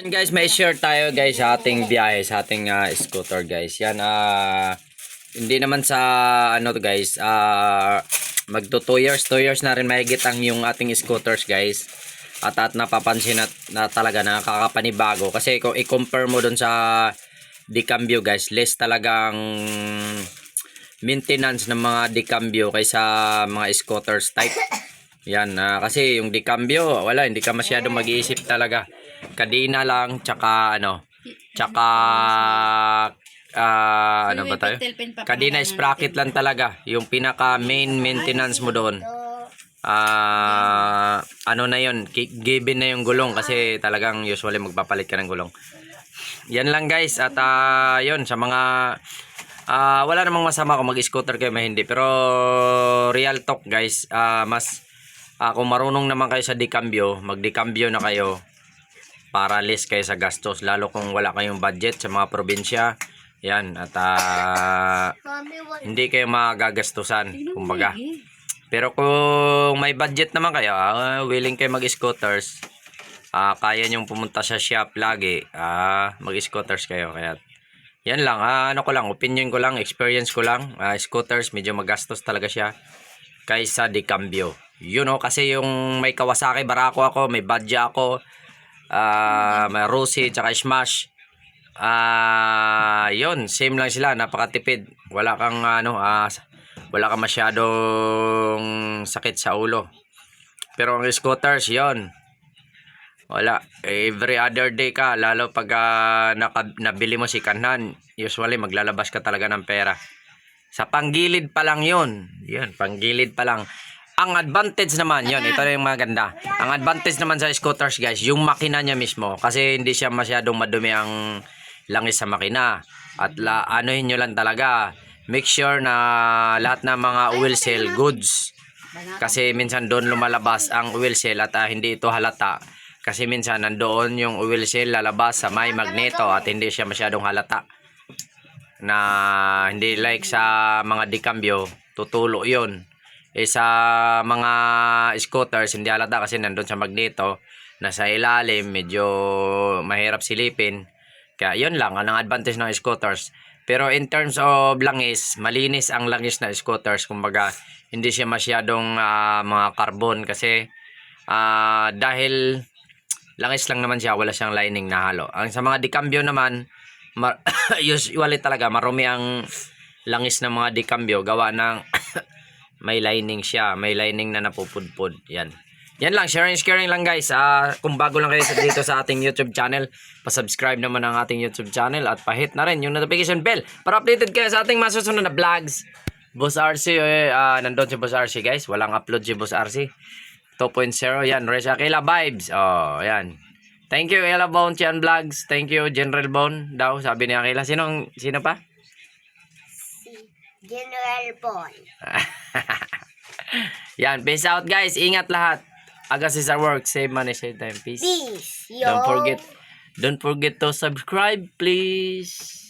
Guys, may share tayo guys sa ating biyahe, sa ating scooter guys. Yan, hindi naman sa ano to guys, magto 2 years na rin mahigit ang yung ating scooters guys. At napapansin na talaga nakakapanibago. Kasi kung i-compare mo dun sa Decambio guys, less talagang maintenance ng mga Decambio kaysa mga scooters type. Yan, kasi yung Decambio, wala, hindi ka masyadong mag-iisip talaga. Kadena lang, tsaka ano ba tayo? Kadena sprocket lang talaga. Yung pinaka main maintenance mo doon. Ano na yun, given na yung gulong kasi talagang usually magpapalit ka ng gulong. Yan lang guys, at yun, sa mga wala namang masama kung mag-scooter kayo may hindi. Pero real talk guys, mas kung marunong naman kayo sa Decambio, mag-Decambio na kayo para less kayo sa gastos, lalo kung wala kayong budget sa mga probinsya. Yan, at hindi kayo magagastusan, kumbaga. Pero kung may budget naman kayo, willing kayo mag-scooters, kaya nyong pumunta sa shop lagi, mag-scooters kayo. Kaya yan lang, ano ko lang, opinion ko lang, experience ko lang. Scooters medyo magastos talaga siya kaysa Decambio. You know, kasi yung may Kawasaki Barako ako, may Badja ako, may Rusi, tsaka Smash. Yun, same lang sila, napakatipid. Wala kang wala kang masyadong sakit sa ulo. Pero ang scooters, yun, wala, every other day ka, lalo pag nabili mo si Kanhan, usually maglalabas ka talaga ng pera. Sa panggilid pa lang yun. Yun, panggilid pa lang. Ang advantage naman, yun, ito na yung maganda. Ang advantage naman sa scooters guys, yung makina niya mismo. Kasi hindi siya masyadong madumi ang langis sa makina. At anuhin nyo lang talaga, make sure na lahat ng mga oil seal goods. Kasi minsan doon lumalabas ang oil seal at hindi ito halata. Kasi minsan nandoon yung oil seal lalabas sa may magneto at hindi siya masyadong halata. Na hindi like sa mga Decambio, tutulo yun. Sa mga scooters hindi halata kasi nandun sa magneto, nasa ilalim, medyo mahirap silipin. Kaya yun lang ang advantage ng scooters. Pero in terms of langis, malinis ang langis na scooters. Kumbaga hindi siya masyadong mga carbon kasi dahil langis lang naman siya, wala siyang lining na halo. Ang sa mga Decambio naman, usually talaga marumi ang langis ng mga Decambio gawa ng may lining siya, may lining na napupudpud. Yan lang, sharing lang guys. Kung bago lang kayo dito sa ating YouTube channel, pa-subscribe naman ang ating YouTube channel at pa-hit na rin yung notification bell para updated kayo sa ating masusunod na vlogs. Boss RC, nandun si Boss RC guys, walang upload si Boss RC 2.0. Yan, Reza Aquila vibes. Yan. Thank you Ella Bone Chan Vlogs. Thank you General Bone daw, sabi ni Aquila. Sino pa? General Bone. Yan, peace out guys. Ingat lahat. Agas is our work. Save money, save time. Peace. Peace. Don't forget to subscribe, please.